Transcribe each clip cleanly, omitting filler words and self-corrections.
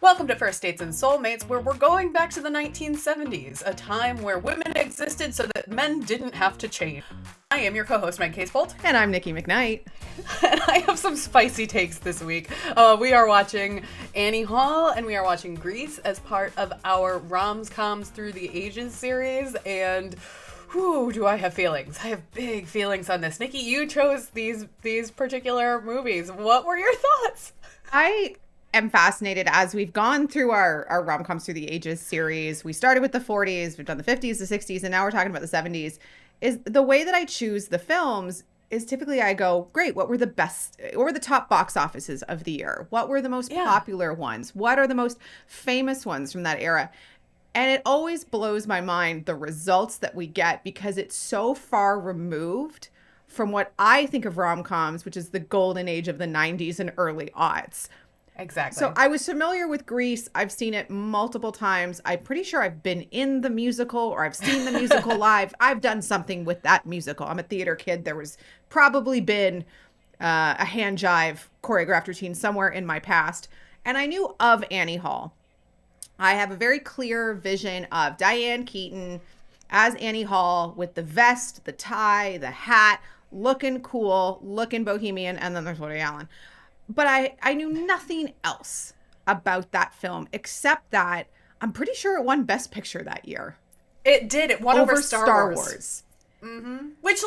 Welcome to First Dates and Soulmates, where we're going back to the 1970s, a time where women existed so that men didn't have to change. I am your co-host, Meg Casebolt. And I'm Nikki McKnight. And I have some spicy takes this week. We are watching Annie Hall and we are watching Grease as part of our Rom-Coms Through the Ages series. And whew, do I have feelings? I have big feelings on this. Nikki, you chose these particular movies. What were your thoughts? I am fascinated as we've gone through our Rom-Coms Through the Ages series. We started with the 40s, we've done the 50s, the 60s, and now we're talking about the 70s. Is the way that I choose the films is typically I go, great, what were the top box offices of the year? What were the most popular ones? What are the most famous ones from that era? And it always blows my mind the results that we get because it's so far removed from what I think of rom-coms, which is the golden age of the 90s and early aughts. Exactly. So I was familiar with Grease. I've seen it multiple times. I'm pretty sure I've been in the musical or I've seen the musical live. I've done something with that musical. I'm a theater kid. There was probably been a hand jive choreographed routine somewhere in my past. And I knew of Annie Hall. I have a very clear vision of Diane Keaton as Annie Hall with the vest, the tie, the hat, looking cool, looking bohemian, and then there's Woody Allen. But I knew nothing else about that film except that I'm pretty sure it won Best Picture that year. It did. It won over Star Wars. Mm-hmm. Which,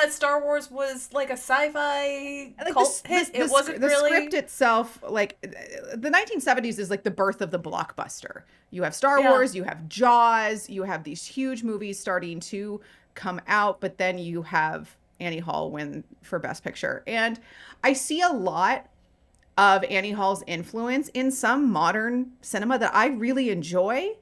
Star Wars was like a sci-fi cult hit. It wasn't the really... script itself, like, the 1970s is like the birth of the blockbuster. You have Star Wars, you have Jaws, you have these huge movies starting to come out, but then you have Annie Hall win for Best Picture. And I see a lot of Annie Hall's influence in some modern cinema that I really enjoy,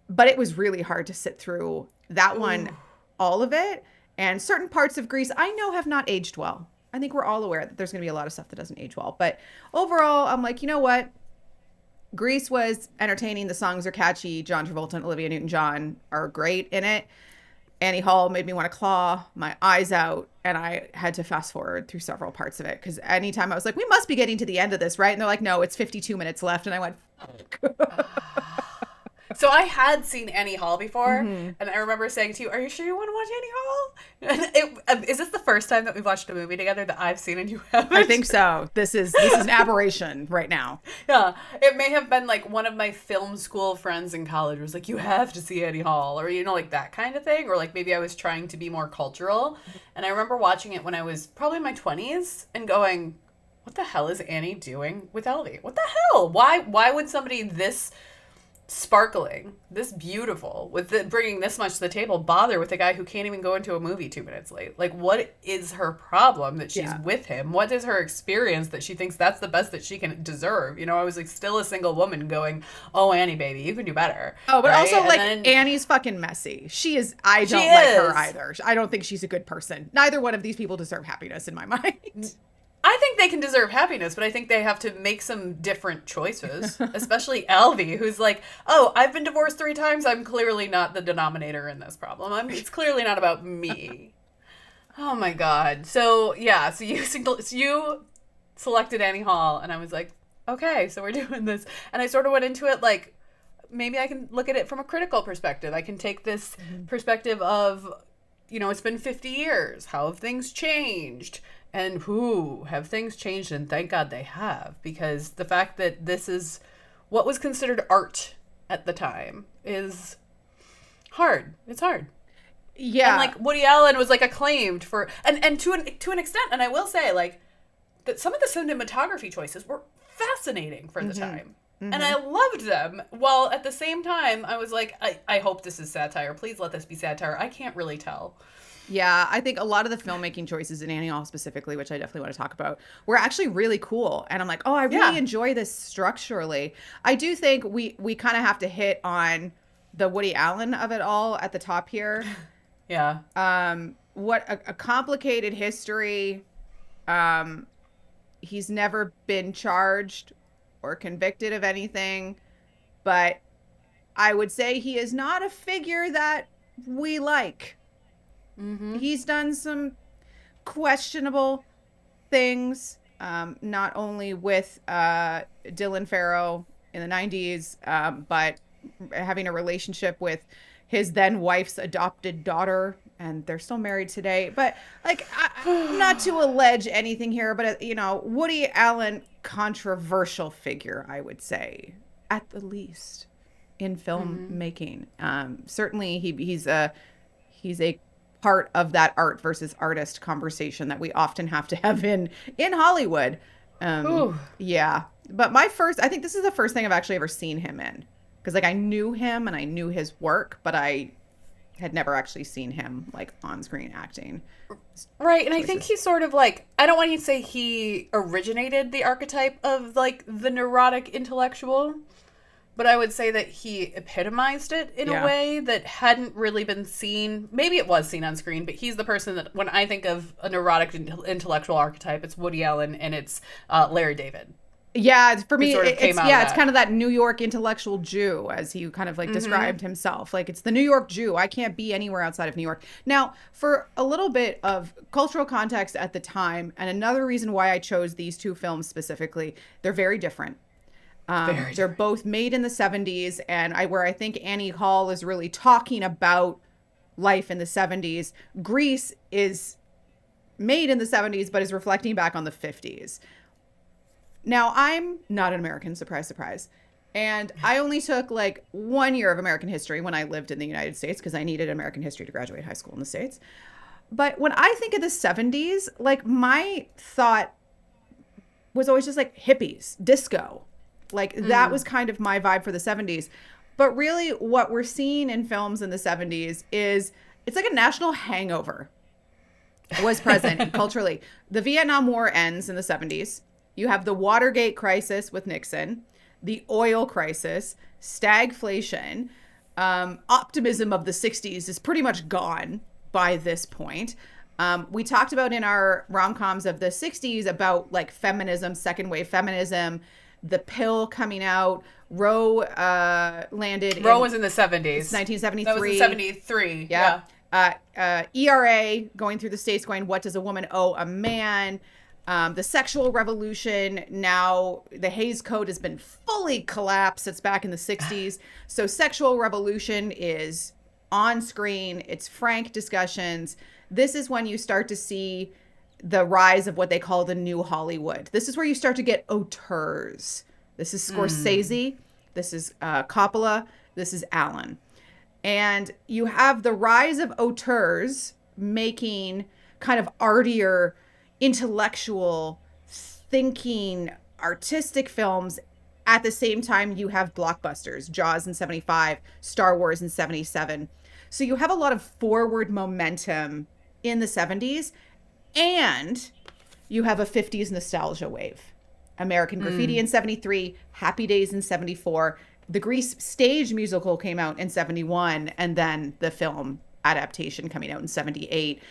but it was really hard to sit through that one, all of it. And certain parts of Grease I know have not aged well. I think we're all aware that there's going to be a lot of stuff that doesn't age well. But overall, I'm like, you know what? Grease was entertaining. The songs are catchy. John Travolta and Olivia Newton-John are great in it. Annie Hall made me want to claw my eyes out, and I had to fast forward through several parts of it because anytime I was like, we must be getting to the end of this, right? And they're like, no, it's 52 minutes left. And I went, So I had seen Annie Hall before, and I remember saying to you, are you sure you want to watch Annie Hall? Is this the first time that we've watched a movie together that I've seen and you haven't? I think so. This is an aberration right now. Yeah. It may have been like one of my film school friends in college was like, you have to see Annie Hall, or, like that kind of thing. Or like maybe I was trying to be more cultural. And I remember watching it when I was probably in my 20s and going, what the hell is Annie doing with Elvie? What the hell? Why would somebody this sparkling, this beautiful, with bringing this much to the table, bother with a guy who can't even go into a movie 2 minutes late? Like, what is her problem that she's with him? What is her experience that she thinks that's the best that she can deserve? I was like still a single woman going, oh, Annie, baby, you can do better. Oh, but right? also, like, Annie's fucking messy. I don't like her either. I don't think she's a good person. Neither one of these people deserve happiness in my mind. I think they can deserve happiness, but I think they have to make some different choices, especially Elvie, who's like, oh, I've been divorced 3 times. I'm clearly not the denominator in this problem. It's clearly not about me. Oh, my God. So, yeah, so you selected Annie Hall, and I was like, okay, so we're doing this. And I sort of went into it like, maybe I can look at it from a critical perspective. I can take this perspective of, it's been 50 years. How have things changed? And have things changed? And thank God they have, because the fact that this is what was considered art at the time is hard. It's hard. Yeah. And like Woody Allen was like acclaimed for, and to an extent, and I will say like that some of the cinematography choices were fascinating for the time. And I loved them, while at the same time I was like, I hope this is satire. Please let this be satire. I can't really tell. Yeah, I think a lot of the filmmaking choices in Annie Hall specifically, which I definitely want to talk about, were actually really cool. And I'm like, oh, I really enjoy this structurally. I do think we kind of have to hit on the Woody Allen of it all at the top here. Yeah. What a complicated history. He's never been charged or convicted of anything, but I would say he is not a figure that we like. He's done some questionable things. not only with Dylan Farrow in the 90s, but having a relationship with his then wife's adopted daughter, and they're still married today. But like, not to allege anything here, but Woody Allen, controversial figure, I would say, at the least, in filmmaking. Certainly, he's a part of that art versus artist conversation that we often have to have in Hollywood. Yeah, but I think this is the first thing I've actually ever seen him in. Because like I knew him and I knew his work, but I had never actually seen him like on screen acting. Right, and I think he's sort of like, I don't want to say he originated the archetype of like the neurotic intellectual, but I would say that he epitomized it in a way that hadn't really been seen. Maybe it was seen on screen, but he's the person that when I think of a neurotic intellectual archetype, it's Woody Allen and it's Larry David. Yeah, for me, it's kind of that New York intellectual Jew, as he kind of like described himself. Like, it's the New York Jew. I can't be anywhere outside of New York. Now, for a little bit of cultural context at the time, and another reason why I chose these two films specifically, they're very different. They're both made in the 70s, and where I think Annie Hall is really talking about life in the 70s. Grease is made in the 70s, but is reflecting back on the 50s. Now, I'm not an American, surprise, surprise. And I only took like 1 year of American history when I lived in the United States because I needed American history to graduate high school in the States. But when I think of the 70s, like my thought was always just like hippies, disco. Like that was kind of my vibe for the 70s. But really what we're seeing in films in the 70s is it's like a national hangover was present culturally. The Vietnam War ends in the 70s. You have the Watergate crisis with Nixon, the oil crisis, stagflation, optimism of the 60s is pretty much gone by this point. We talked about in our rom-coms of the 60s about like feminism, second wave feminism, the pill coming out. Roe was in the 70s. 1973. That was in 73. Yeah. ERA going through the states going, what does a woman owe a man? The sexual revolution, now the Hays Code has been fully collapsed. It's back in the 60s. So sexual revolution is on screen. It's frank discussions. This is when you start to see the rise of what they call the new Hollywood. This is where you start to get auteurs. This is Scorsese. This is Coppola. This is Allen. And you have the rise of auteurs making kind of artier, intellectual, thinking, artistic films. At the same time, you have blockbusters, Jaws in 75, Star Wars in 77. So you have a lot of forward momentum in the 70s, and you have a 50s nostalgia wave. American Graffiti in 73, Happy Days in 74. The Grease stage musical came out in 71, and then the film adaptation coming out in 78.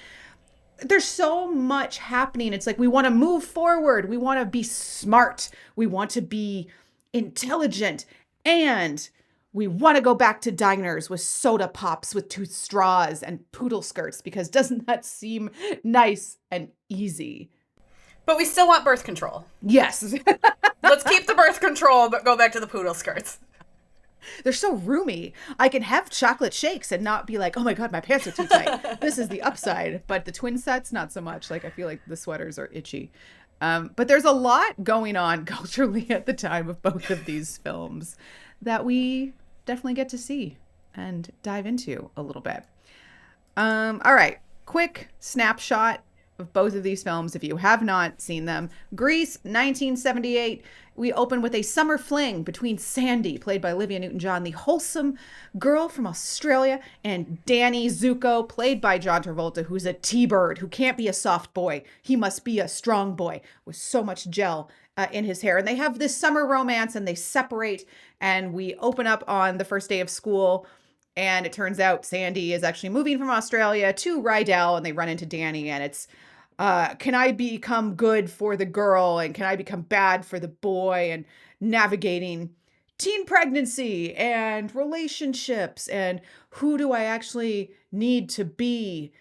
There's so much happening. It's like we want to move forward. We want to be smart. We want to be intelligent. And we want to go back to diners with soda pops with 2 straws and poodle skirts, because doesn't that seem nice and easy? But we still want birth control. Yes. Let's keep the birth control, but go back to the poodle skirts. They're so roomy. I can have chocolate shakes and not be like, oh my God, my pants are too tight. This is the upside. But the twin sets, not so much. Like, I feel like the sweaters are itchy. But there's a lot going on culturally at the time of both of these films that we definitely get to see and dive into a little bit. All right. Quick snapshot of both of these films if you have not seen them. Grease, 1978. We open with a summer fling between Sandy, played by Olivia Newton-John, the wholesome girl from Australia, and Danny Zuko, played by John Travolta, who's a T-bird, who can't be a soft boy. He must be a strong boy with so much gel in his hair. And they have this summer romance, and they separate, and we open up on the first day of school, and it turns out Sandy is actually moving from Australia to Rydell, and they run into Danny, and it's can I become good for the girl and can I become bad for the boy, and navigating teen pregnancy and relationships and who do I actually need to be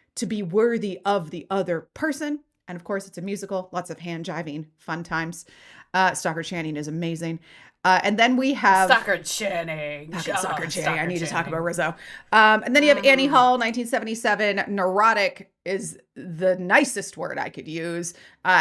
worthy of the other person. And of course, it's a musical, lots of hand jiving, fun times. Stockard Channing is amazing. And then we have Stockard Channing. Stockard Channing. I need to talk about Channing. Rizzo. And then you have Annie Hall, 1977. Neurotic is the nicest word I could use.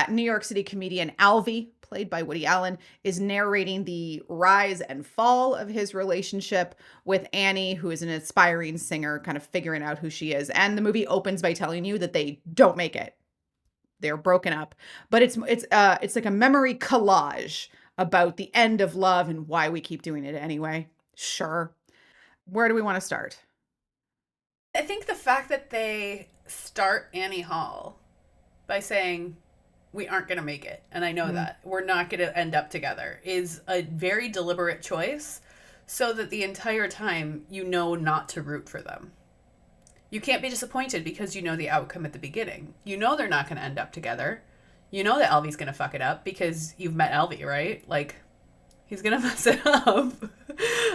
New York City comedian Alvy, played by Woody Allen, is narrating the rise and fall of his relationship with Annie, who is an aspiring singer, kind of figuring out who she is. And the movie opens by telling you that they don't make it. They're broken up. But it's like a memory collage about the end of love and why we keep doing it anyway. Sure. Where do we want to start? I think the fact that they start Annie Hall by saying, we aren't going to make it, and I know that, we're not going to end up together, is a very deliberate choice so that the entire time you know not to root for them. You can't be disappointed because you know the outcome at the beginning. You know they're not going to end up together. You know that Alvy's going to fuck it up because you've met Alvy, right? Like, he's going to mess it up.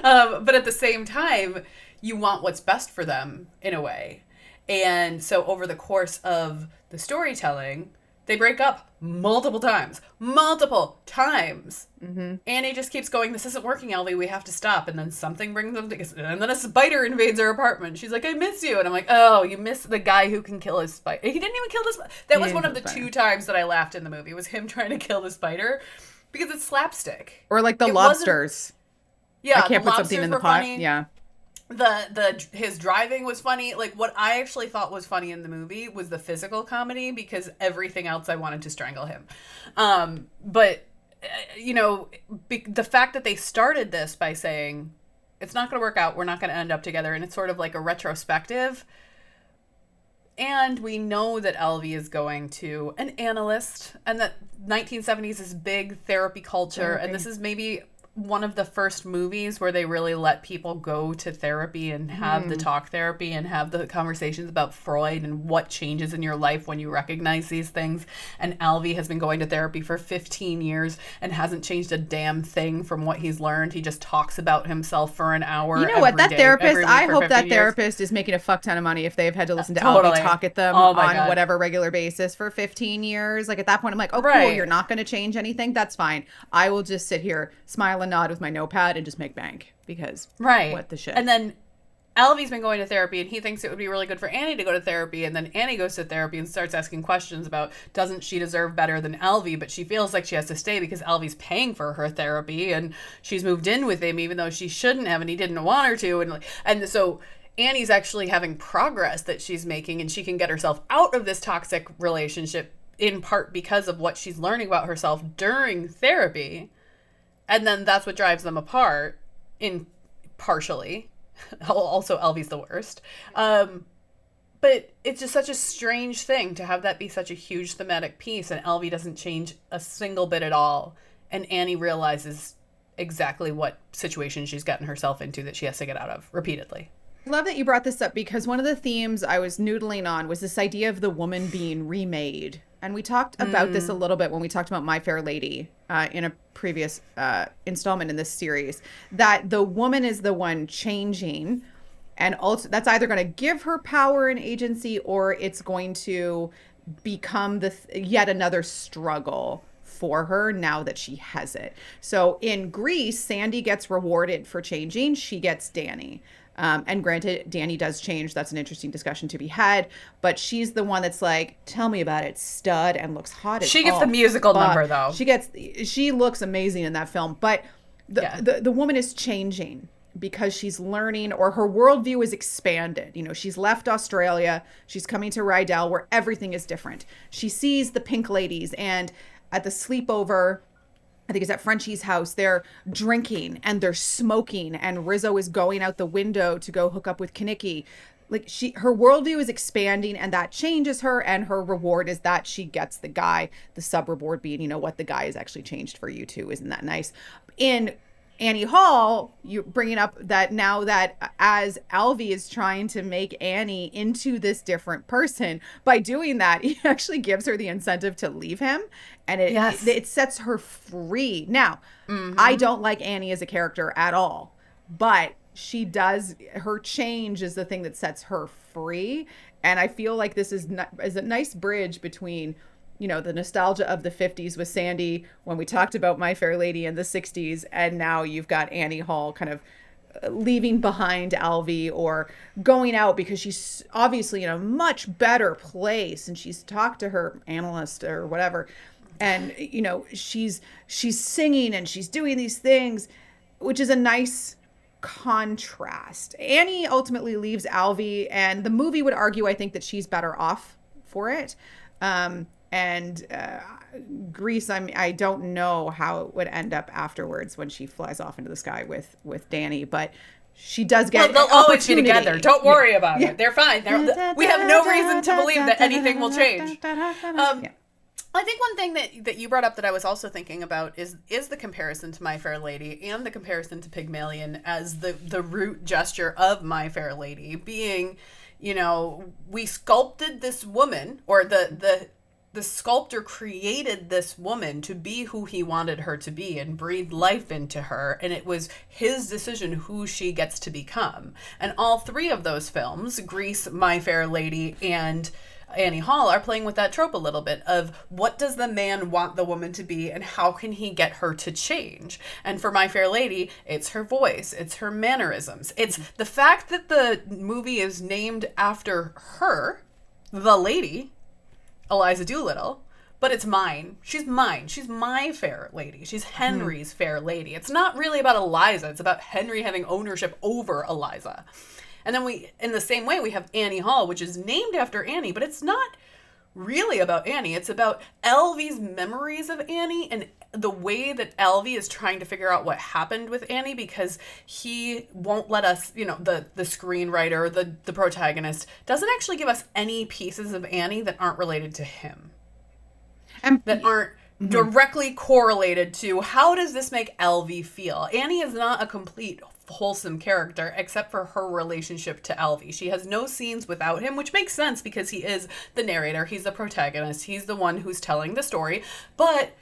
But at the same time, you want what's best for them in a way. And so over the course of the storytelling, they break up multiple times. Mm-hmm. Annie just keeps going, this isn't working, Alvy, we have to stop. And then something brings them together. And then a spider invades her apartment. She's like, I miss you. And I'm like, oh, you miss the guy who can kill his spider. He didn't even kill this. That was one of the 2 times that I laughed in the movie, was him trying to kill the spider. Because it's slapstick. Or like the lobsters. Yeah, I can't put something in the pot. Funny. Yeah. His driving was funny. Like, what I actually thought was funny in the movie was the physical comedy, because everything else I wanted to strangle him. But the fact that they started this by saying, it's not going to work out, we're not going to end up together, and it's sort of like a retrospective. And we know that Alvy is going to an analyst, and that 1970s is big therapy culture, and this is maybe one of the first movies where they really let people go to therapy and have the talk therapy and have the conversations about Freud and what changes in your life when you recognize these things. And Alvy has been going to therapy for 15 years and hasn't changed a damn thing from what he's learned. He just talks about himself for an hour. You know what? That therapist, I hope that therapist is making a fuck ton of money if they've had to listen to Alvy talk at them on whatever regular basis for 15 years. Like, at that point, I'm like, oh, cool, you're not going to change anything? That's fine. I will just sit here, smile and nod with my notepad and just make bank, because what the shit. And then Alvy's been going to therapy, and he thinks it would be really good for Annie to go to therapy, and then Annie goes to therapy and starts asking questions about, doesn't she deserve better than Alvy, but she feels like she has to stay because Alvy's paying for her therapy, and she's moved in with him even though she shouldn't have, and he didn't want her to, and so Annie's actually having progress that she's making, and she can get herself out of this toxic relationship in part because of what she's learning about herself during therapy. And then that's what drives them apart, in partially. Also, Alvy's the worst. But it's just such a strange thing to have that be such a huge thematic piece, and Alvy doesn't change a single bit at all. And Annie realizes exactly what situation she's gotten herself into that she has to get out of repeatedly. I love that you brought this up, because one of the themes I was noodling on was this idea of the woman being remade. And we talked about this a little bit when we talked about My Fair Lady in a previous installment in this series, that the woman is the one changing, and also that's either going to give her power and agency, or it's going to become yet another struggle for her now that she has it. So in Grease, Sandy gets rewarded for changing. She gets Danny. And granted, Danny does change. That's an interesting discussion to be had. But she's the one that's like, tell me about it, stud, and looks hot as She gets the musical number, though. She looks amazing in that film. But the woman is changing because she's learning, or her worldview is expanded. You know, she's left Australia. She's coming to Rydell, where everything is different. She sees the Pink Ladies, and at the sleepover, I think it's at Frenchie's house, they're drinking and they're smoking, and Rizzo is going out the window to go hook up with Kinnicky. Like, her worldview is expanding, and that changes her, and her reward is that she gets the guy, the sub reward being, you know what, the guy has actually changed for you too. Isn't that nice? In Annie Hall, you're bringing up that now that as Alvy is trying to make Annie into this different person, by doing that, he actually gives her the incentive to leave him, and it sets her free. Now, I don't like Annie as a character at all, but her change is the thing that sets her free, and I feel like this is a nice bridge between the nostalgia of the 50s with Sandy when we talked about My Fair Lady in the 60s, and now you've got Annie Hall kind of leaving behind Alvy or going out because she's obviously in a much better place and she's talked to her analyst or whatever, and she's singing and she's doing these things, which is a nice contrast. Annie ultimately leaves Alvy, and the movie would argue, I think, that she's better off for it. And Grease, I don't know how it would end up afterwards when she flies off into the sky with Danny, but she does get they'll always be together. Don't worry about it. They're fine. We have no reason to believe that anything will change. I think one thing that you brought up that I was also thinking about is the comparison to My Fair Lady and the comparison to Pygmalion as the root gesture of My Fair Lady being, we sculpted this woman, or the sculptor created this woman to be who he wanted her to be and breathed life into her, and it was his decision who she gets to become. And all three of those films, Grease, My Fair Lady, and Annie Hall, are playing with that trope a little bit of what does the man want the woman to be and how can he get her to change. And for My Fair Lady, it's her voice, it's her mannerisms, it's the fact that the movie is named after her, the lady, Eliza Doolittle, but it's mine. She's mine. She's my fair lady. She's Henry's fair lady. It's not really about Eliza. It's about Henry having ownership over Eliza. And then in the same way, we have Annie Hall, which is named after Annie, but it's not really about Annie. It's about Alvy's memories of Annie and the way that Alvy is trying to figure out what happened with Annie, because he won't let us, the screenwriter, the protagonist, doesn't actually give us any pieces of Annie that aren't related to him. And that aren't directly correlated to how does this make Alvy feel. Annie is not a complete wholesome character except for her relationship to Alvy. She has no scenes without him, which makes sense because he is the narrator, he's the protagonist, he's the one who's telling the story. But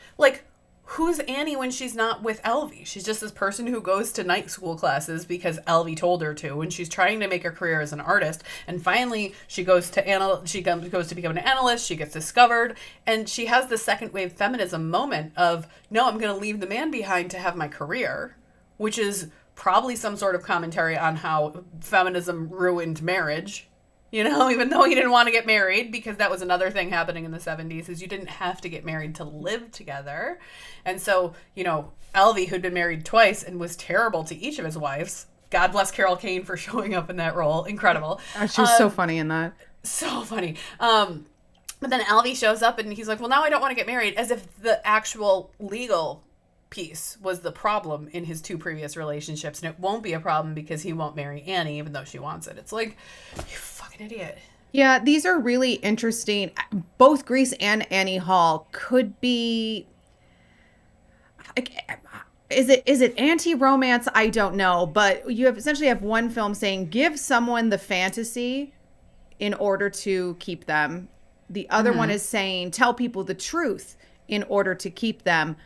who's Annie when she's not with Alvy? She's just this person who goes to night school classes because Alvy told her to, and she's trying to make her career as an artist. And finally, she goes to become an analyst. She gets discovered, and she has the second wave feminism moment of, no, I'm going to leave the man behind to have my career, which is probably some sort of commentary on how feminism ruined marriage. Even though he didn't want to get married, because that was another thing happening in the 70s, is you didn't have to get married to live together. And so, Alvy, who'd been married twice and was terrible to each of his wives, God bless Carol Kane for showing up in that role. Incredible. She was so funny in that. So funny. But then Alvy shows up and he's like, well, now I don't want to get married, as if the actual legal piece was the problem in his two previous relationships, and it won't be a problem because he won't marry Annie even though she wants it. It's like, you fucking idiot. Yeah, these are really interesting. Both Grease and Annie Hall could be, is it anti-romance? I don't know, but you essentially have one film saying give someone the fantasy in order to keep them. The other one is saying tell people the truth in order to keep them.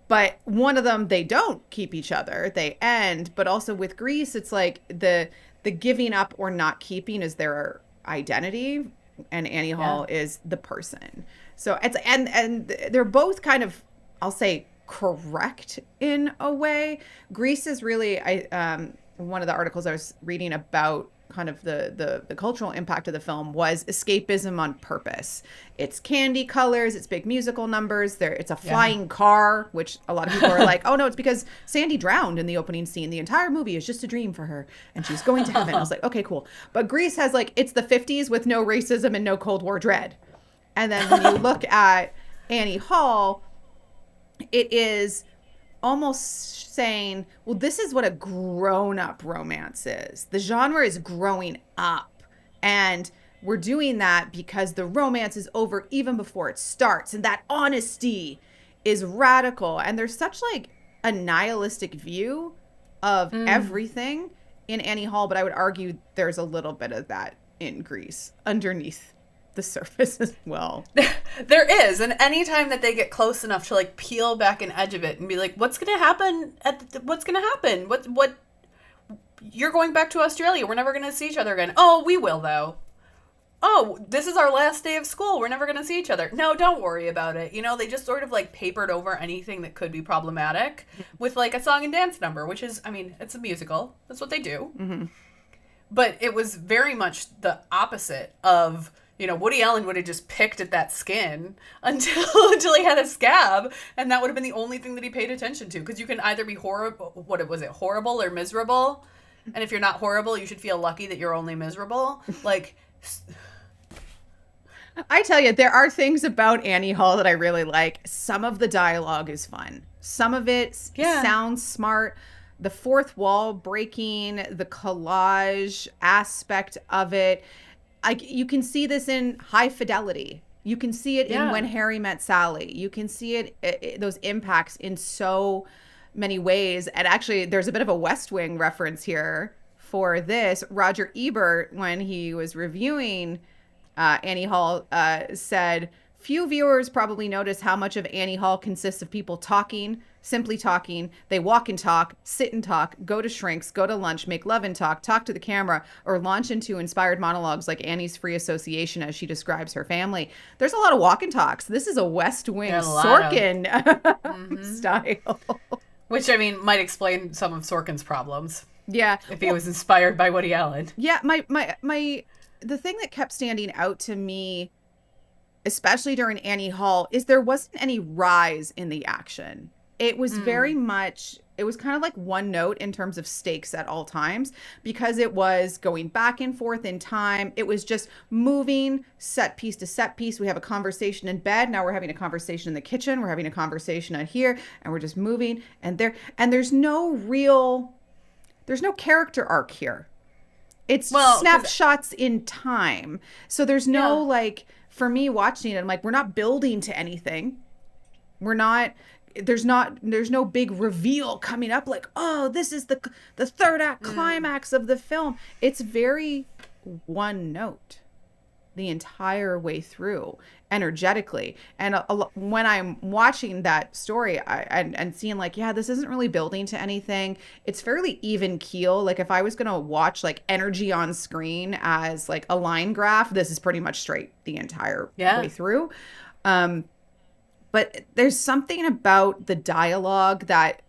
But one of them, they don't keep each other. They end. But also with Grease, it's like the giving up or not keeping is their identity. And Annie Hall is the person. So it's and they're both kind of, I'll say, correct in a way. Grease is really one of the articles I was reading about kind of the cultural impact of the film was escapism on purpose. It's candy colors, it's big musical numbers, it's a flying car, which a lot of people are like, oh no, it's because Sandy drowned in the opening scene. The entire movie is just a dream for her and she's going to heaven. I was like, okay, cool. But Grease has it's the 50s with no racism and no Cold War dread. And then when you look at Annie Hall, it is almost saying, well, this is what a grown-up romance is. The genre is growing up. And we're doing that because the romance is over even before it starts. And that honesty is radical. And there's such a nihilistic view of everything in Annie Hall. But I would argue there's a little bit of that in Grease underneath the surface as well. There is, and anytime that they get close enough to peel back an edge of it and be like, what's gonna happen what you're going back to Australia, we're never gonna see each other again. Oh, we will though. oh, this is our last day of school. We're never going to see each other. No, don't worry about it. You know, they just sort of like papered over anything that could be problematic with like a song and dance number, which is, I mean, it's a musical. That's what they do. Mm-hmm. But it was very much the opposite of, you know, Woody Allen would have just picked at that skin until he had a scab, and that would have been the only thing that he paid attention to. Because you can either be horrible or miserable? And if you're not horrible, you should feel lucky that you're only miserable. Like, I tell you, there are things about Annie Hall that I really like. Some of the dialogue is fun. Some of it sounds smart. The fourth wall breaking, the collage aspect of it. You can see this in High Fidelity. You can see it in When Harry Met Sally. You can see it, those impacts in so many ways. And actually, there's a bit of a West Wing reference here for this. Roger Ebert, when he was reviewing Annie Hall, said, few viewers probably notice how much of Annie Hall consists of people talking, simply talking. They walk and talk, sit and talk, go to shrinks, go to lunch, make love and talk to the camera, or launch into inspired monologues like Annie's Free Association as she describes her family. There's a lot of walk and talks. This is a West Wing Sorkin style. Which, I mean, might explain some of Sorkin's problems. Yeah. If he was inspired by Woody Allen. Yeah, the thing that kept standing out to me, especially during Annie Hall, is there wasn't any rise in the action. It was very much, it was kind of like one note in terms of stakes at all times, because it was going back and forth in time. It was just moving set piece to set piece. We have a conversation in bed. Now we're having a conversation in the kitchen. We're having a conversation out here, and we're just moving and there. And there's no character arc here. It's snapshots in time. So there's no like, for me watching it, I'm like, we're not building to anything. There's no big reveal coming up like, oh, this is the third act climax of the film. It's very one note the entire way through energetically. And when I'm watching that story and seeing like, yeah, this isn't really building to anything. It's fairly even keel. Like if I was going to watch like energy on screen as like a line graph, this is pretty much straight the entire way through. But there's something about the dialogue that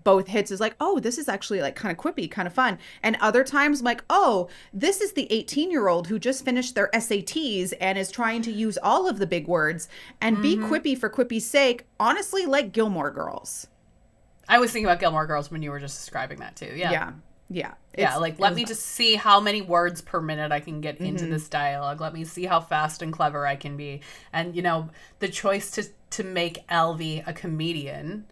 both hits is like, oh, this is actually like kind of quippy, kind of fun. And other times I'm like, oh, this is the 18-year-old who just finished their SATs and is trying to use all of the big words and be quippy for quippy's sake. Honestly, like Gilmore Girls. I was thinking about Gilmore Girls when you were just describing that too. Yeah. Let me just see how many words per minute I can get into this dialogue. Let me see how fast and clever I can be. And, you know, the choice to make Alvy a comedian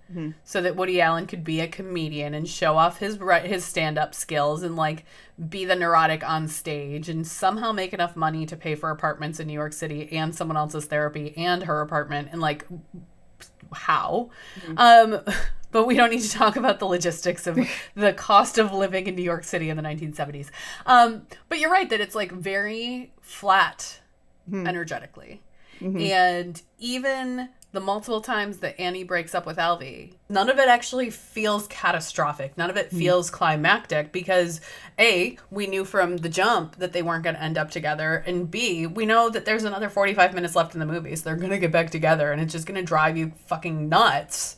so that Woody Allen could be a comedian and show off his stand-up skills and, like, be the neurotic on stage and somehow make enough money to pay for apartments in New York City and someone else's therapy and her apartment. And, like, how? But we don't need to talk about the logistics of the cost of living in New York City in the 1970s. But you're right that it's like very flat energetically. And even the multiple times that Annie breaks up with Alvy, none of it actually feels catastrophic. None of it feels climactic because A, we knew from the jump that they weren't going to end up together. And B, we know that there's another 45 minutes left in the movie. So they're going to get back together and it's just going to drive you fucking nuts.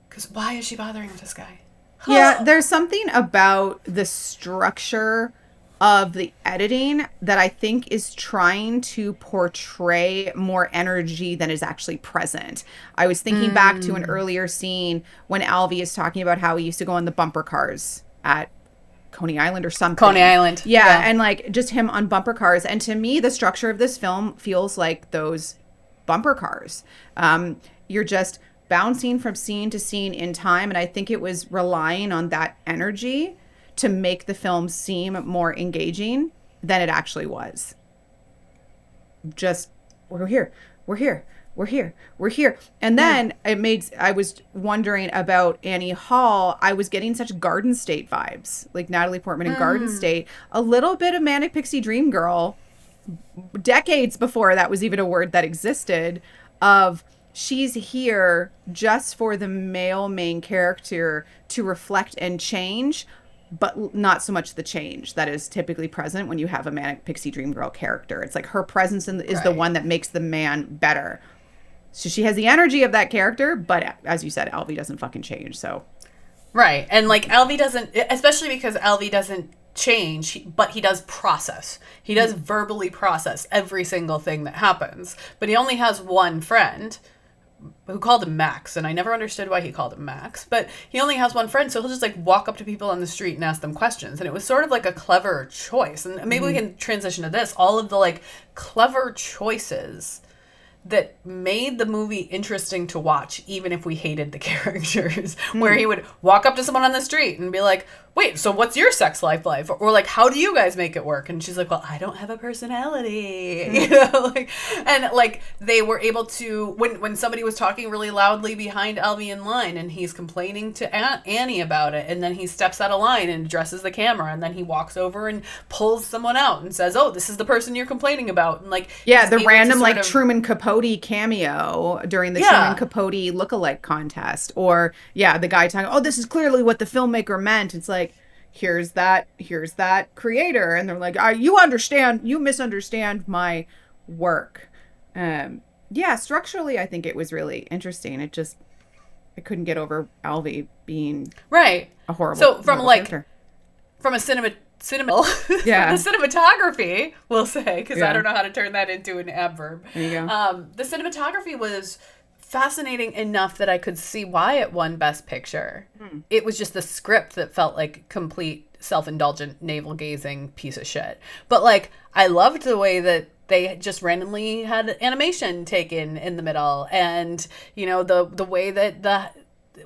Because why is she bothering with this guy? Yeah, there's something about the structure of the editing that I think is trying to portray more energy than is actually present. I was thinking back to an earlier scene when Alvy is talking about how he used to go on the bumper cars at Coney Island or something. Coney Island. Yeah, and like just him on bumper cars. And to me, the structure of this film feels like those bumper cars. You're just bouncing from scene to scene in time. And I think it was relying on that energy to make the film seem more engaging than it actually was. Just, we're here. And then I was wondering about Annie Hall. I was getting such Garden State vibes, like Natalie Portman in Garden State. A little bit of Manic Pixie Dream Girl, decades before that was even a word that existed, of she's here just for the male main character to reflect and change but not so much the change that is typically present when you have a manic pixie dream girl character. It's like her presence is the one that makes the man better. So she has the energy of that character, but as you said, Alvy doesn't fucking change. So right, and like Alvy doesn't, especially because Alvy doesn't change, but he does process. He does verbally process every single thing that happens. But he only has one friend who called him Max, and I never understood why he called him Max, but he only has one friend, so he'll just like walk up to people on the street and ask them questions, and it was sort of like a clever choice. And maybe we can transition to this, all of the like clever choices that made the movie interesting to watch, even if we hated the characters, where he would walk up to someone on the street and be like, wait, so what's your sex life like? Or like, how do you guys make it work? And she's like, well, I don't have a personality. You know, like, and like they were able to, when somebody was talking really loudly behind Alvy in line and he's complaining to Annie about it, and then he steps out of line and addresses the camera, and then he walks over and pulls someone out and says, oh, this is the person you're complaining about. And like, yeah, the random like Truman Capote cameo during the Truman Capote lookalike contest, or the guy talking, oh, this is clearly what the filmmaker meant. It's like, here's that creator, and they're like, you misunderstand my work. Structurally I think it was really interesting. I couldn't get over Alvy being right a horrible, so from like character. From a cinema from the cinematography, we'll say, because I don't know how to turn that into an adverb. There you go. The cinematography was fascinating enough that I could see why it won Best Picture. It was just the script that felt like complete self-indulgent, navel-gazing piece of shit. But like, I loved the way that they just randomly had animation taken in the middle, and you know, the way that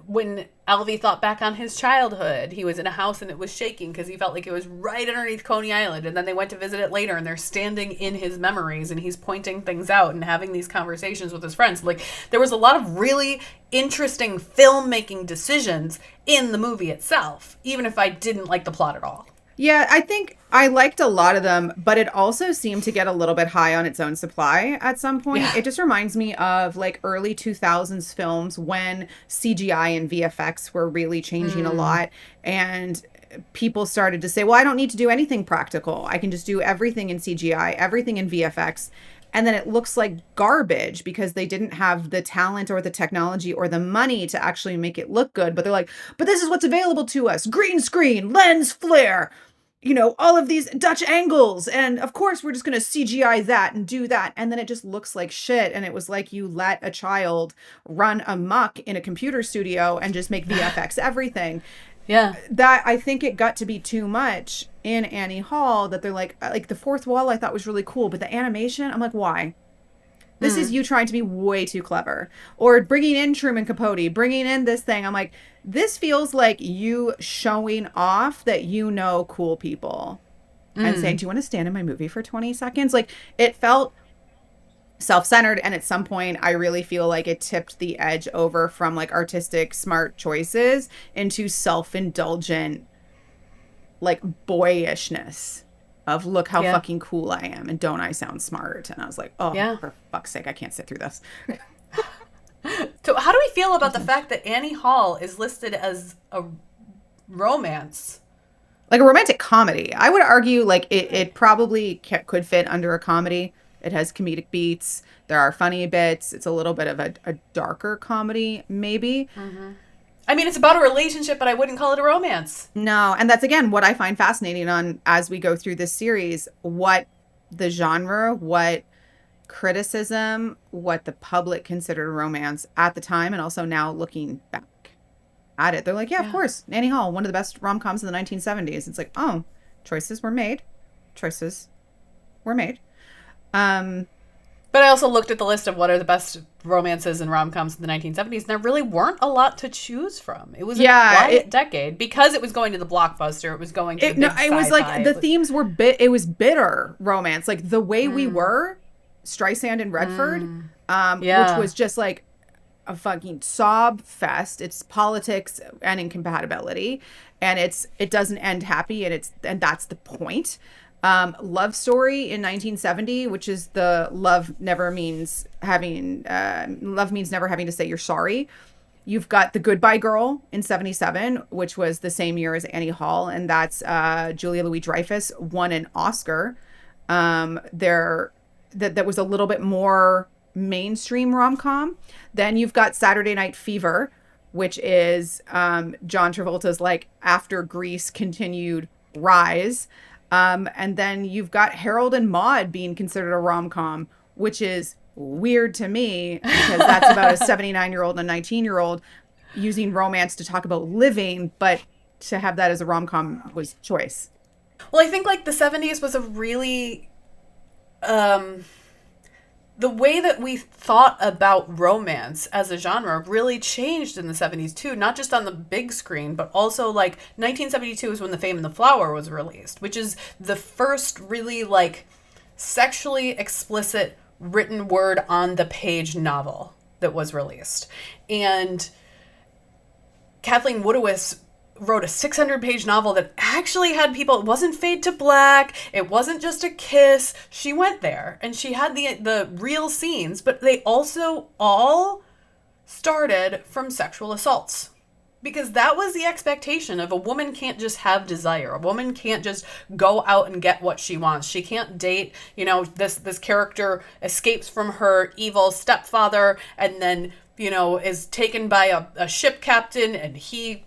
when Alvy thought back on his childhood, he was in a house and it was shaking because he felt like it was right underneath Coney Island, and then they went to visit it later and they're standing in his memories and he's pointing things out and having these conversations with his friends. Like, there was a lot of really interesting filmmaking decisions in the movie itself, even if I didn't like the plot at all. Yeah, I think I liked a lot of them, but it also seemed to get a little bit high on its own supply at some point. Yeah. It just reminds me of like early 2000s films when CGI and VFX were really changing a lot, and people started to say, well, I don't need to do anything practical. I can just do everything in CGI, everything in VFX. And then it looks like garbage because they didn't have the talent or the technology or the money to actually make it look good. But they're like, but this is what's available to us. Green screen, lens flare, you know, all of these Dutch angles. And of course, we're just going to CGI that and do that. And then it just looks like shit. And it was like you let a child run amok in a computer studio and just make VFX everything. Yeah. That, I think it got to be too much in Annie Hall, that they're like the fourth wall I thought was really cool, but the animation, I'm like, why? This is you trying to be way too clever. Or bringing in Truman Capote, bringing in this thing. I'm like, this feels like you showing off that you know cool people and saying, do you want to stand in my movie for 20 seconds? Like, it felt self-centered, and at some point I really feel like it tipped the edge over from like artistic smart choices into self-indulgent like boyishness of, look how fucking cool I am and don't I sound smart. And I was like, oh, for fuck's sake, I can't sit through this. So how do we feel about the fact that Annie Hall is listed as a romance? Like a romantic comedy. I would argue like it probably could fit under a comedy. It has comedic beats. There are funny bits. It's a little bit of a darker comedy, maybe. I mean, it's about a relationship, but I wouldn't call it a romance. No. And that's, again, what I find fascinating on as we go through this series, what the genre, what criticism, what the public considered romance at the time, and also now looking back at it. They're like, yeah, of course, Annie Hall, one of the best rom-coms in the 1970s. It's like, oh, choices were made. But I also looked at the list of what are the best romances and rom-coms in the 1970s, and there really weren't a lot to choose from. It was a quiet decade because it was going to the blockbuster. It was going to the big sci-fi. It was like the themes were it was bitter romance, like The Way We Were, Streisand and Redford, which was just like a fucking sob fest. It's politics and incompatibility, and it doesn't end happy, and that's the point. Love Story in 1970, which is the love means never having to say you're sorry. You've got The Goodbye Girl in 77, which was the same year as Annie Hall, and that's Julia Louis-Dreyfus won an Oscar. There that was a little bit more mainstream rom-com. Then you've got Saturday Night Fever, which is John Travolta's like after Grease continued rise. And then you've got Harold and Maude being considered a rom-com, which is weird to me because that's about a 79-year-old and a 19-year-old using romance to talk about living, but to have that as a rom-com was choice. Well, I think like the 70s was a really the way that we thought about romance as a genre really changed in the 70s too, not just on the big screen, but also like 1972 is when The Fame and the Flower was released, which is the first really like sexually explicit written word on the page novel that was released. And Kathleen Woodiwiss wrote a 600-page novel that actually had people. It wasn't fade to black. It wasn't just a kiss. She went there and she had the real scenes, but they also all started from sexual assaults. Because that was the expectation of a woman can't just have desire. A woman can't just go out and get what she wants. She can't date, you know, this character escapes from her evil stepfather and then, you know, is taken by a ship captain and he,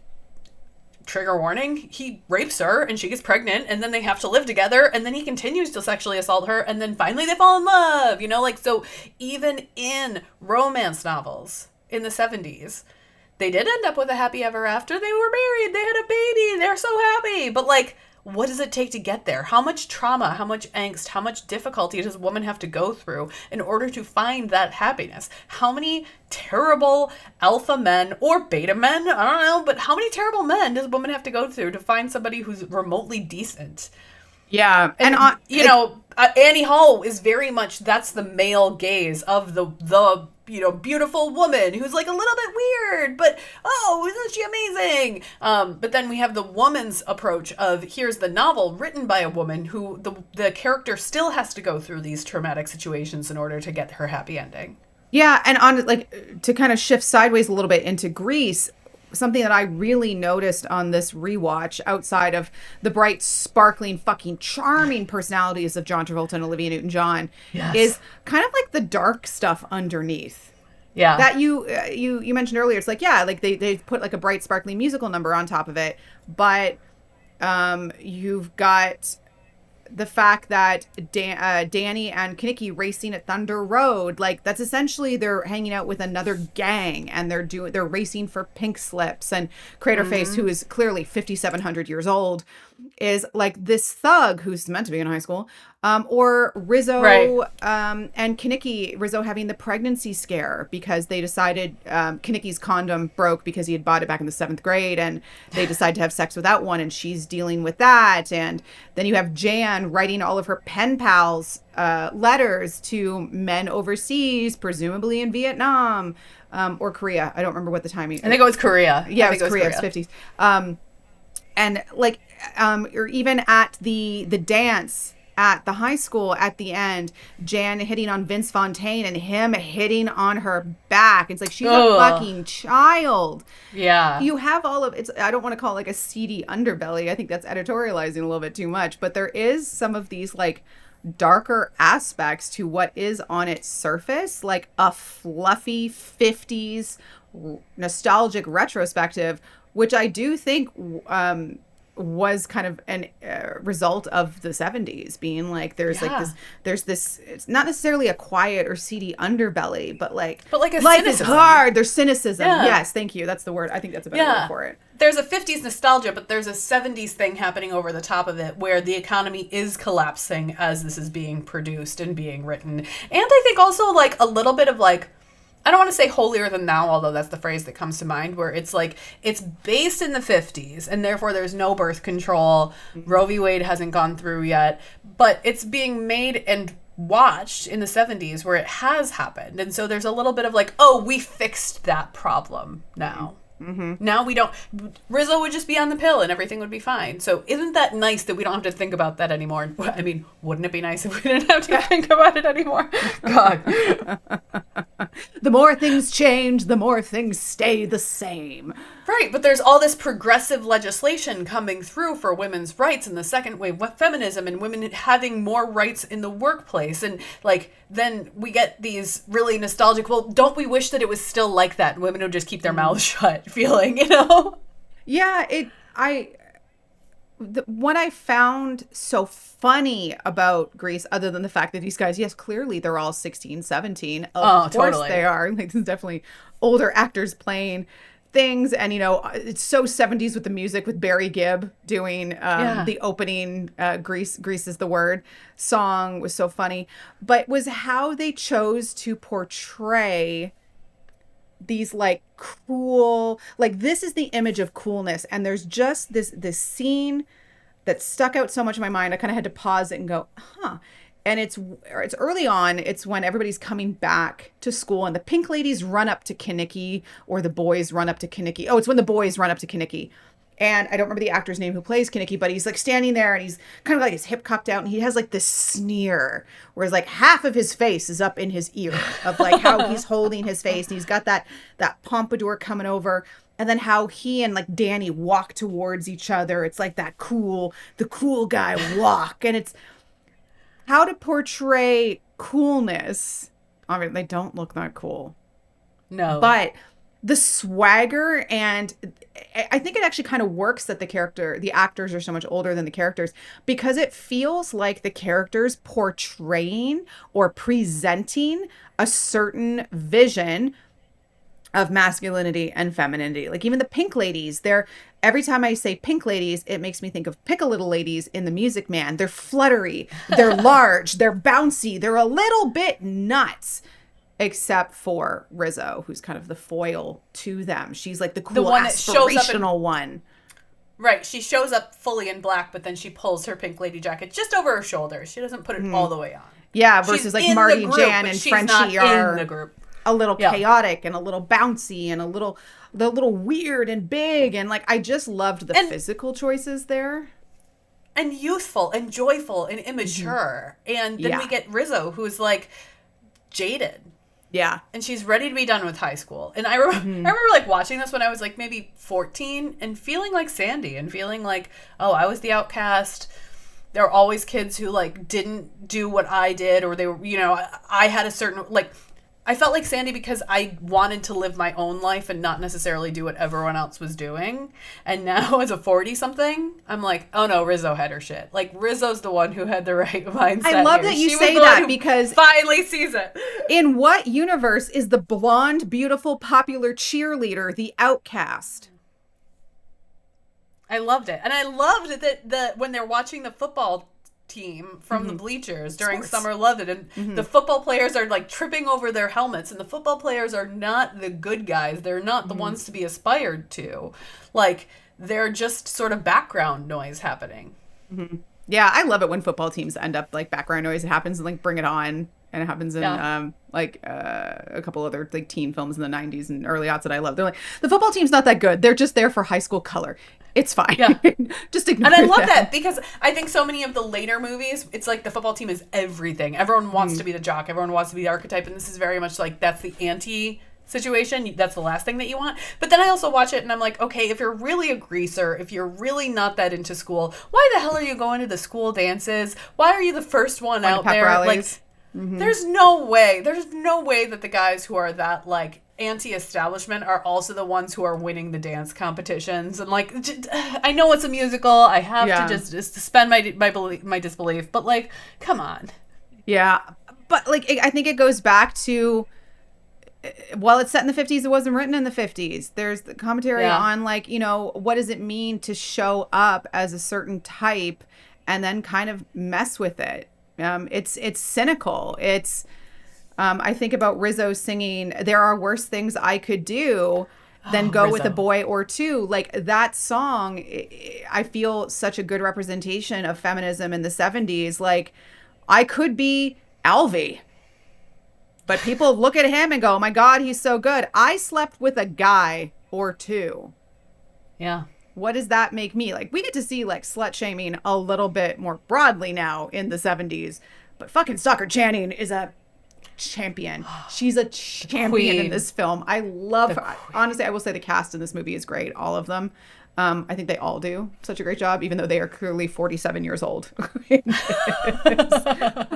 trigger warning, he rapes her and she gets pregnant and then they have to live together and then he continues to sexually assault her and then finally they fall in love, you know, like, so even in romance novels in the 70s, they did end up with a happy ever after. They were married, they had a baby, they're so happy. But like, what does it take to get there? How much trauma, how much angst, how much difficulty does a woman have to go through in order to find that happiness? How many terrible alpha men or beta men, I don't know, but how many terrible men does a woman have to go through to find somebody who's remotely decent? Yeah. And you know, Annie Hall is very much, that's the male gaze of the you know, beautiful woman who's like a little bit weird, but oh, isn't she amazing? But then we have the woman's approach of here's the novel written by a woman who the character still has to go through these traumatic situations in order to get her happy ending. Yeah, and on like to kind of shift sideways a little bit into Grease, something that I really noticed on this rewatch, outside of the bright, sparkling, fucking charming personalities of John Travolta and Olivia Newton-John, Yes. is kind of like the dark stuff underneath. Yeah. That you mentioned earlier. It's like, yeah, like they put like a bright, sparkling musical number on top of it, but you've got the fact that Danny and Kinnicky racing at Thunder Road, like that's essentially they're hanging out with another gang and they're racing for pink slips, and Craterface, who is clearly 5,700 years old, is like this thug who's meant to be in high school, or Rizzo, right. And Kinnicky, Rizzo having the pregnancy scare because they decided Kinnicky's condom broke because he had bought it back in the 7th grade, and they decide to have sex without one, and she's dealing with that. And then you have Jan writing all of her pen pals letters to men overseas, presumably in Vietnam or Korea. I don't remember what the timing. I think it was Korea. Yeah, it was Korea. It's 50s. And like, or even at the dance at the high school at the end, Jan hitting on Vince Fontaine and him hitting on her back. It's like she's a fucking child. Yeah. You have all of it's. I don't want to call it like a seedy underbelly. I think that's editorializing a little bit too much. But there is some of these like darker aspects to what is on its surface, like a fluffy 50s nostalgic retrospective, which I do think was kind of an result of the 70s being like there's this it's not necessarily a quiet or seedy underbelly, but like a life cynicism. is hard. There's cynicism. Yeah. Yes, thank you. That's the word. I think that's a better word for it. There's a 50s nostalgia, but there's a 70s thing happening over the top of it where the economy is collapsing as this is being produced and being written. And I think also like a little bit of like, I don't want to say holier than thou, although that's the phrase that comes to mind, where it's like, it's based in the 50s, and therefore there's no birth control. Roe v. Wade hasn't gone through yet, but it's being made and watched in the 70s where it has happened. And so there's a little bit of like, oh, we fixed that problem now. Now we don't. Rizzo would just be on the pill and everything would be fine. So isn't that nice that we don't have to think about that anymore? I mean, wouldn't it be nice if we didn't have to think about it anymore? God. The more things change, the more things stay the same. Right, but there's all this progressive legislation coming through for women's rights and the second wave feminism and women having more rights in the workplace. And like, then we get these really nostalgic, well, don't we wish that it was still like that? Women would just keep their mouths shut feeling, you know? Yeah, what I found so funny about Grease, other than the fact that these guys, yes, clearly they're all 16, 17. Of course totally. They are. Like, this is definitely older actors playing things. And, you know, it's so 70s with the music, with Barry Gibb doing the opening Grease is the Word song was so funny. But was how they chose to portray these like cool, like this is the image of coolness. And there's just this scene that stuck out so much in my mind. I kind of had to pause it and go, huh. And it's early on. It's when everybody's coming back to school and the pink ladies run up to Kinnicky, or the boys run up to Kinnicky. Oh, it's when the boys run up to Kinnicky. And I don't remember the actor's name who plays Kinnicky, but he's like standing there and he's kind of like his hip cocked out and he has like this sneer, whereas like half of his face is up in his ear of like how he's holding his face. And he's got that pompadour coming over. And then how he and like Danny walk towards each other. It's like the cool guy walk. And it's how to portray coolness. I mean, they don't look that cool. No. But the swagger, and I think it actually kind of works that the actors are so much older than the characters, because it feels like the characters portraying or presenting a certain vision of masculinity and femininity. Like even the pink ladies, every time I say pink ladies, it makes me think of Pick a Little ladies in The Music Man. They're fluttery, they're large, they're bouncy, they're a little bit nuts. Except for Rizzo, who's kind of the foil to them. She's like the cool, aspirational one. Right. She shows up fully in black, but then she pulls her pink lady jacket just over her shoulders. She doesn't put it all the way on. Yeah, versus like Marty, Jan, and Frenchie are in the group. A little chaotic and a little bouncy and a little weird and big. And like, I just loved the physical choices there. And youthful and joyful and immature. And then we get Rizzo, who's like jaded. Yeah. And she's ready to be done with high school. And I remember like watching this when I was like maybe 14 and feeling like Sandy and feeling like, oh, I was the outcast. There were always kids who like didn't do what I did, or they were, you know, I had a certain, like, I felt like Sandy because I wanted to live my own life and not necessarily do what everyone else was doing. And now as a 40-something, I'm like, oh no, Rizzo had her shit. Like Rizzo's the one who had the right mindset. I love that you say that, because finally sees it. In what universe is the blonde, beautiful, popular cheerleader the outcast? I loved it. And I loved that when they're watching the football team from the bleachers during Summer London, and the football players are like tripping over their helmets, and the football players are not the good guys. They're not the ones to be aspired to. Like, they're just sort of background noise happening. Yeah, I love it when football teams end up like background noise. It happens in like Bring It On, and it happens in a couple other like teen films in the 90s and early aughts that I love. They're like, the football team's not that good. They're just there for high school color. It's fine. Yeah. Just ignore it. And I love that because I think so many of the later movies, it's like the football team is everything. Everyone wants to be the jock. Everyone wants to be the archetype. And this is very much like that's the anti situation. That's the last thing that you want. But then I also watch it and I'm like, okay, if you're really a greaser, if you're really not that into school, why the hell are you going to the school dances? Why are you the first one out there? Rallies. Like, there's no way that the guys who are that like anti-establishment are also the ones who are winning the dance competitions. And like, I know it's a musical. I have to just suspend my disbelief. But like, come on. Yeah, but like, I think it goes back to, while it's set in the 50s, it wasn't written in the 50s. There's the commentary on like, you know, what does it mean to show up as a certain type and then kind of mess with it. It's cynical. It's I think about Rizzo singing, there are worse things I could do than go Rizzo. With a boy or two. Like that song, I feel such a good representation of feminism in the 70s. Like I could be Alvy, but people look at him and go, oh my God, he's so good. I slept with a guy or two. Yeah. What does that make me? Like, we get to see like slut shaming a little bit more broadly now in the 70s, but fucking Stockard Channing is a champion. She's a champion in this film. I love her. Honestly, I will say the cast in this movie is great. All of them. I think they all do such a great job, even though they are clearly 47 years old.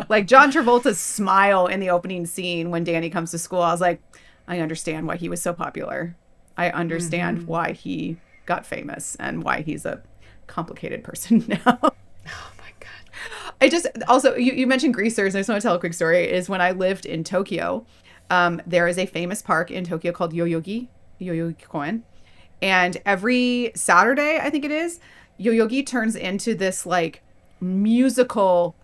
Like John Travolta's smile in the opening scene when Danny comes to school. I was like, I understand why he was so popular. I understand why he got famous and why he's a complicated person now. Oh my God. I just also, you mentioned greasers. I just want to tell a quick story. Is when I lived in Tokyo, there is a famous park in Tokyo called Yoyogi-Koen. And every Saturday, I think it is, Yoyogi turns into this like musical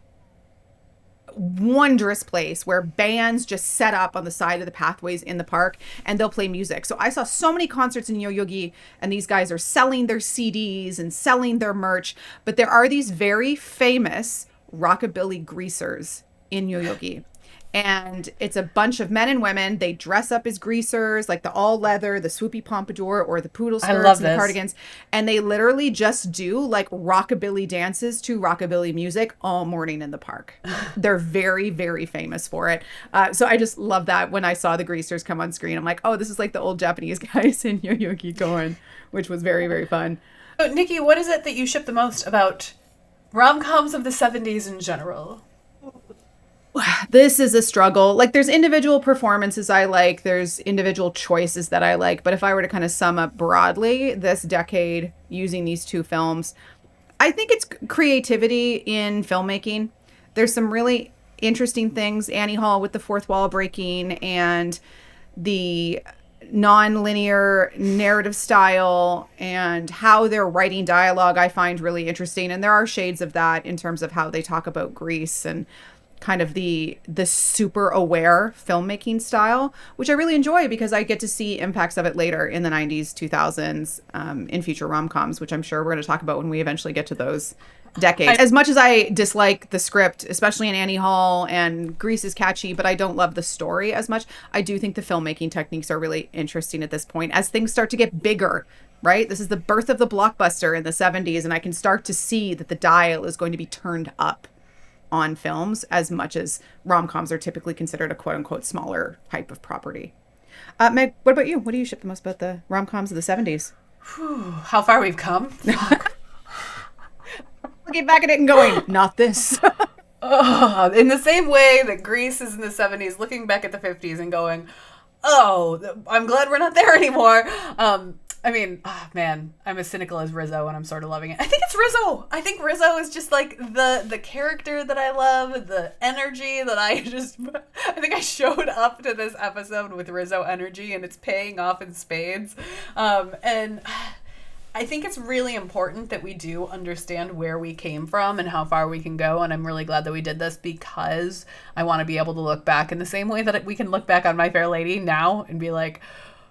wondrous place where bands just set up on the side of the pathways in the park and they'll play music. So I saw so many concerts in Yoyogi, and these guys are selling their CDs and selling their merch. But there are these very famous rockabilly greasers in Yoyogi. And it's a bunch of men and women. They dress up as greasers, like the all leather, the swoopy pompadour, or the poodle skirts and the cardigans. And they literally just do like rockabilly dances to rockabilly music all morning in the park. They're very, very famous for it. So I just love that when I saw the greasers come on screen. I'm like, oh, this is like the old Japanese guys in Yoyogi-Koen, which was very, very fun. So, Nikki, what is it that you ship the most about rom-coms of the 70s in general? This is a struggle. Like, there's individual performances I like. There's individual choices that I like. But if I were to kind of sum up broadly this decade using these two films, I think it's creativity in filmmaking. There's some really interesting things. Annie Hall with the fourth wall breaking and the non-linear narrative style and how they're writing dialogue I find really interesting. And there are shades of that in terms of how they talk about Greece and kind of the super aware filmmaking style, which I really enjoy because I get to see impacts of it later in the 90s, 2000s, in future rom-coms, which I'm sure we're going to talk about when we eventually get to those decades. As much as I dislike the script, especially in Annie Hall, and Grease is catchy, but I don't love the story as much, I do think the filmmaking techniques are really interesting at this point as things start to get bigger, right? This is the birth of the blockbuster in the 70s, and I can start to see that the dial is going to be turned up on films as much as rom-coms are typically considered a quote-unquote smaller type of property. Meg, what about you? What do you ship the most about the rom-coms of the 70s? How far we've come. Looking back at it and going, not this. In the same way that Grease is in the 70s, looking back at the 50s and going, oh, I'm glad we're not there anymore. I mean, man, I'm as cynical as Rizzo and I'm sort of loving it. I think it's Rizzo. I think Rizzo is just like the character that I love, the energy that I think I showed up to this episode with Rizzo energy and it's paying off in spades. And I think it's really important that we do understand where we came from and how far we can go. And I'm really glad that we did this because I want to be able to look back in the same way that we can look back on My Fair Lady now and be like,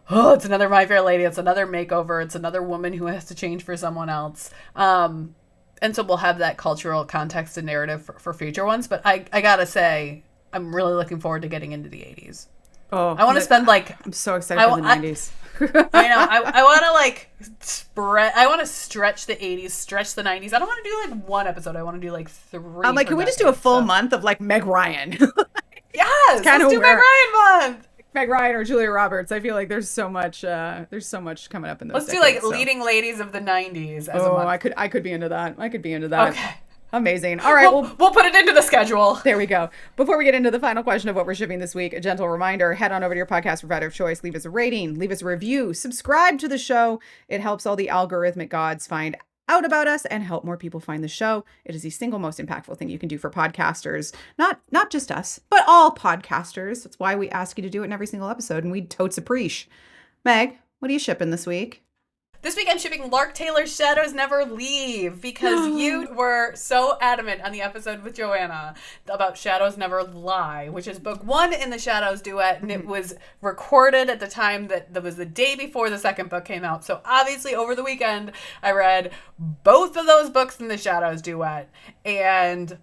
oh, it's another My Fair Lady. It's another makeover. It's another woman who has to change for someone else. And so we'll have that cultural context and narrative for future ones. But I gotta say, I'm really looking forward to getting into the 80s. Oh, I want to spend like... I'm so excited for the 90s. I know. I want to like spread... I want to stretch the 80s, stretch the 90s. I don't want to do like one episode. I want to do like three. I'm like, can we just do a full month of like Meg Ryan? Yes! Let's do Meg Ryan month! Meg Ryan or Julia Roberts. I feel like there's so much coming up in those. Let's do like leading ladies of the 90s. I could be into that. Okay. Amazing. All right. We'll put it into the schedule. There we go. Before we get into the final question of what we're shipping this week, a gentle reminder, head on over to your podcast provider of choice, leave us a rating, leave us a review, subscribe to the show. It helps all the algorithmic gods find out about us and help more people find the show. It is the single most impactful thing you can do for podcasters. Not just us, but all podcasters. That's why we ask you to do it in every single episode, and we totes appreciate. Meg, what are you shipping this week? This week I'm shipping Lark Taylor's Shadows Never Leave because you were so adamant on the episode with Joanna about Shadows Never Lie, which is book 1 in the Shadows duet, and it was recorded at the time that was the day before the second book came out. So obviously over the weekend I read both of those books in the Shadows duet, and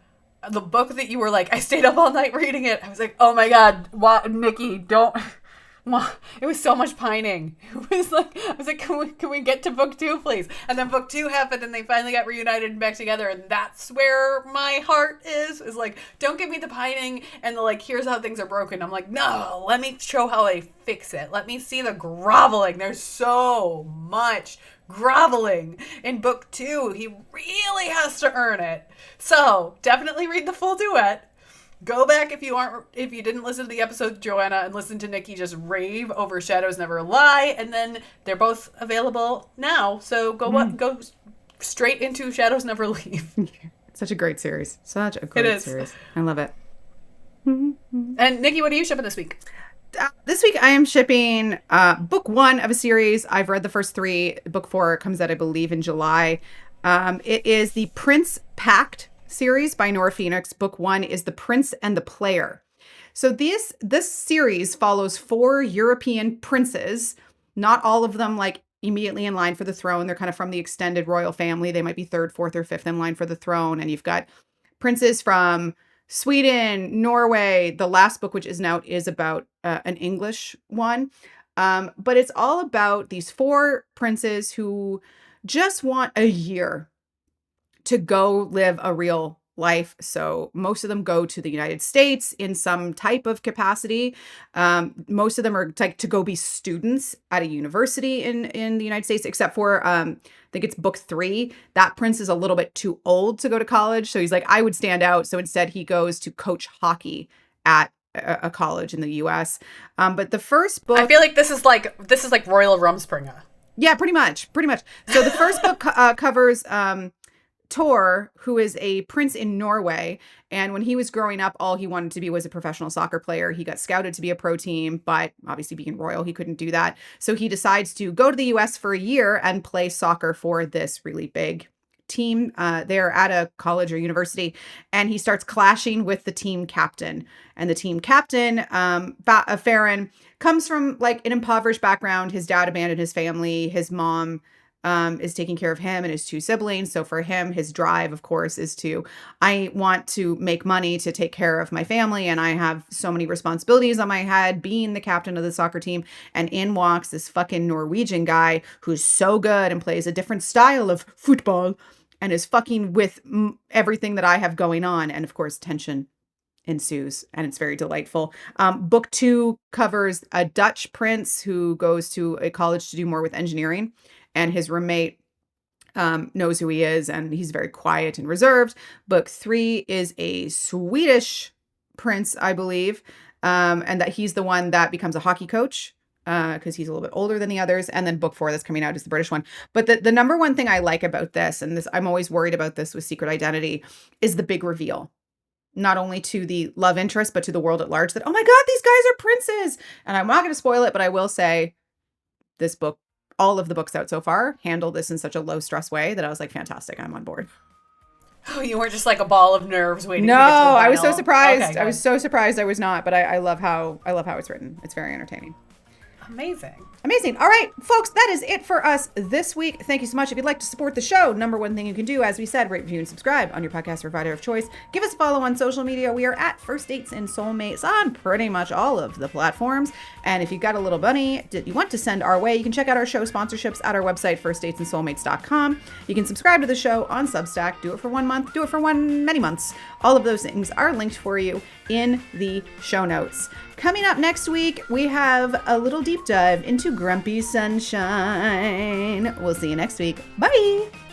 the book that you were like, I stayed up all night reading it. I was like, oh my God, Nikki, don't It was so much pining. It was like, I was like, can we get to book 2, please? And then book 2 happened and they finally got reunited and back together. And that's where my heart is like, don't give me the pining and the like, here's how things are broken. I'm like, no, let me show how I fix it. Let me see the groveling. There's so much groveling in book 2. He really has to earn it. So definitely read the full duet. Go back if you didn't listen to the episode with Joanna and listen to Nikki just rave over Shadows Never Lie, and then they're both available now. So go straight into Shadows Never Leave. Such a great series. Such a great series. I love it. And Nikki, what are you shipping this week? This week I am shipping book 1 of a series. I've read the first 3. Book 4 comes out, I believe, in July. It is the Prince Pact series by Nora Phoenix. Book 1 is The Prince and the Player. So this series follows 4 European princes, not all of them like immediately in line for the throne. They're kind of from the extended royal family. They might be 3rd, 4th, or 5th in line for the throne. And you've got princes from Sweden, Norway. The last book, which isn't out, is about an English one. But it's all about these 4 princes who just want a year to go live a real life. So most of them go to the United States in some type of capacity. Most of them are like to go be students at a university in the United States, except for I think it's book 3. That prince is a little bit too old to go to college. So he's like, I would stand out. So instead he goes to coach hockey at a college in the US. But the first book, I feel like this is like Royal Rumspringa. Yeah, pretty much. So the first book covers Tor, who is a prince in Norway. And when he was growing up, all he wanted to be was a professional soccer player. He got scouted to be a pro team, but obviously being royal, he couldn't do that. So he decides to go to the US for a year and play soccer for this really big team. They're at a college or university, and he starts clashing with the team captain. And the team captain, Farron, comes from like an impoverished background. His dad abandoned his family. His mom is taking care of him and his 2 siblings. So for him, his drive, of course, is I want to make money to take care of my family. And I have so many responsibilities on my head being the captain of the soccer team. And in walks this fucking Norwegian guy who's so good and plays a different style of football and is fucking with everything that I have going on. And of course, tension ensues, and it's very delightful. Book 2 covers a Dutch prince who goes to a college to do more with engineering. And his roommate knows who he is, and he's very quiet and reserved. Book 3 is a Swedish prince, I believe, and that he's the one that becomes a hockey coach because he's a little bit older than the others. And then book 4 that's coming out is the British one. But the number one thing I like about this, and this I'm always worried about this with Secret Identity, is the big reveal. Not only to the love interest, but to the world at large that, oh my God, these guys are princes. And I'm not going to spoil it, but I will say this book, all of the books out so far, handle this in such a low stress way that I was like, fantastic, I'm on board. Oh, you weren't just like a ball of nerves waiting No, to get to the final. I was so surprised. Okay, I was so surprised I was not, but I love how it's written. It's very entertaining. Amazing. All right, folks, that is it for us this week. Thank you so much. If you'd like to support the show, number one thing you can do, as we said, rate, review, and subscribe on your podcast provider of choice. Give us a follow on social media. We are at First Dates and Soulmates on pretty much all of the platforms. And if you've got a little money that you want to send our way, you can check out our show sponsorships at our website, firstdatesandsoulmates.com. You can subscribe to the show on Substack. Do it for 1 month. Do it for many months. All of those things are linked for you in the show notes. Coming up next week, we have a little deep dive into Grumpy Sunshine. We'll see you next week. Bye!